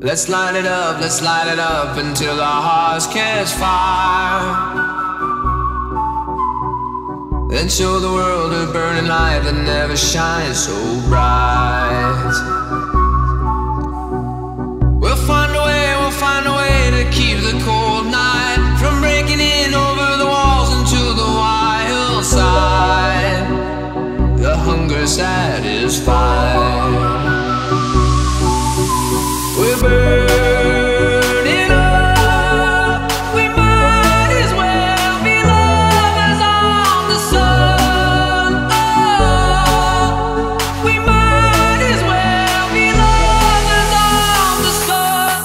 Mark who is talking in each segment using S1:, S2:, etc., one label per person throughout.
S1: let's light it up until our hearts catch fire. Then show the world a burning light that never shines so bright. We'll find a way to keep the cold night from breaking in over the walls into the wild side. The hunger satisfied. We're burning up. We might as well be lovers on the sun. Oh, we might as well be lovers on the sun.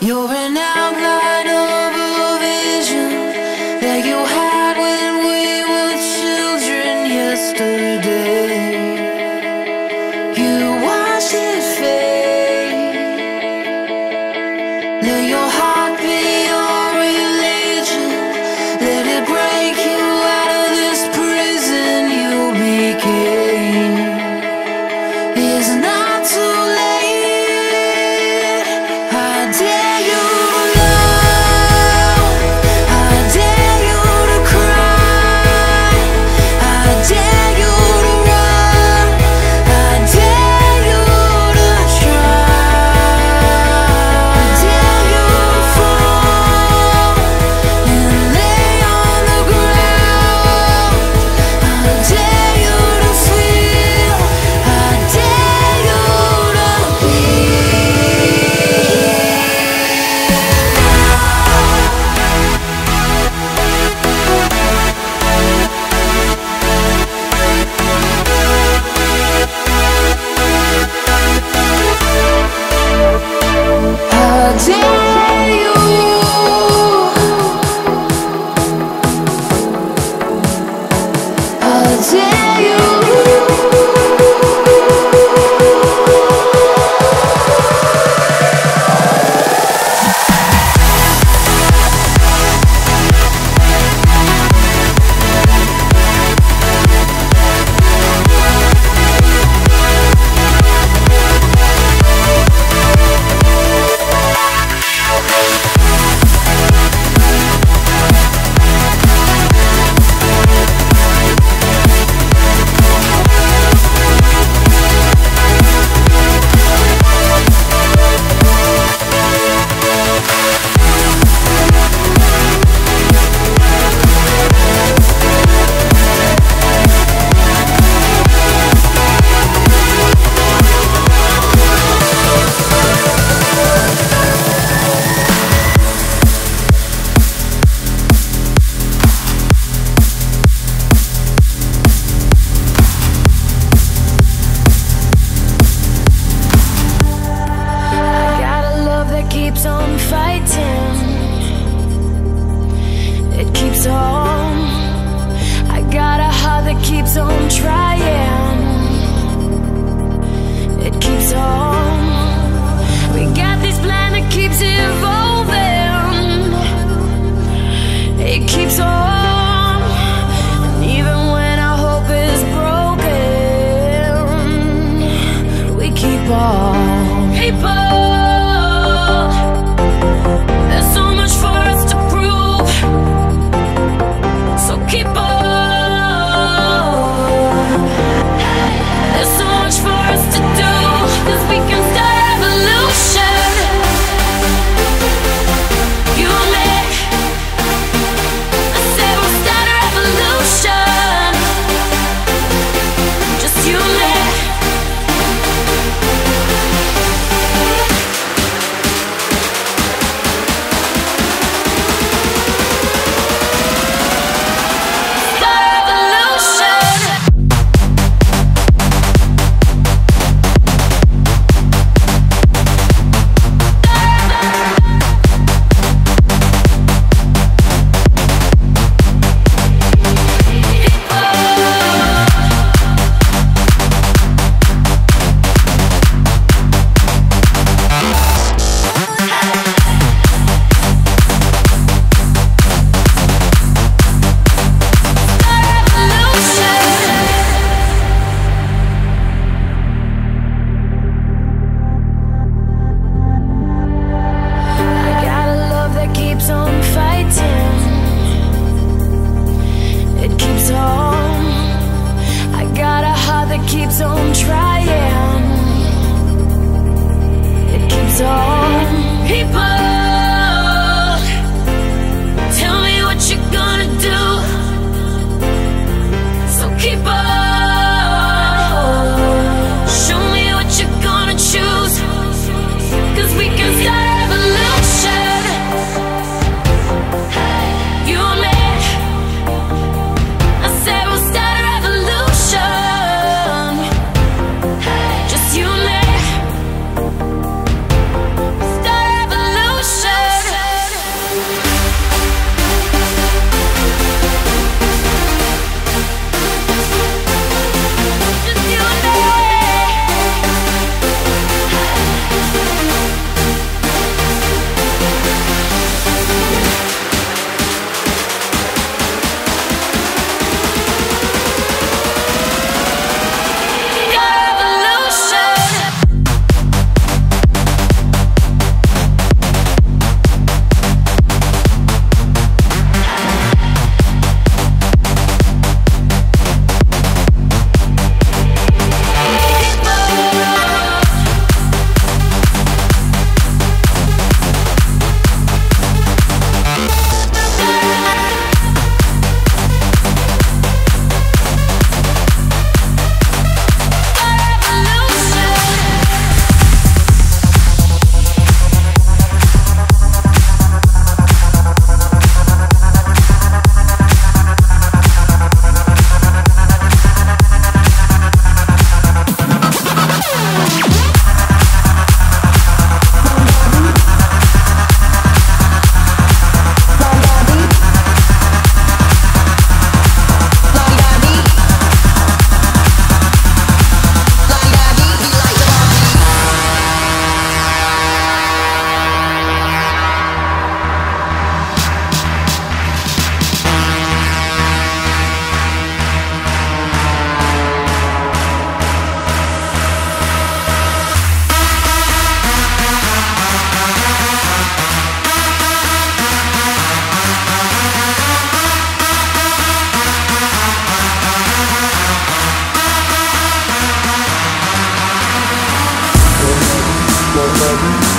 S2: You're an outline of a vision that you had when we were children yesterday. You watched it fade. Let your heart be your religion. Let it break you out of this prison you became. It's not too late. I dare you to love. I dare you to cry. I dare you to run. I dare you to try. I dare you to fall and lay on the ground. I dare you to feel. I dare you to be.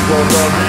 S3: Bye.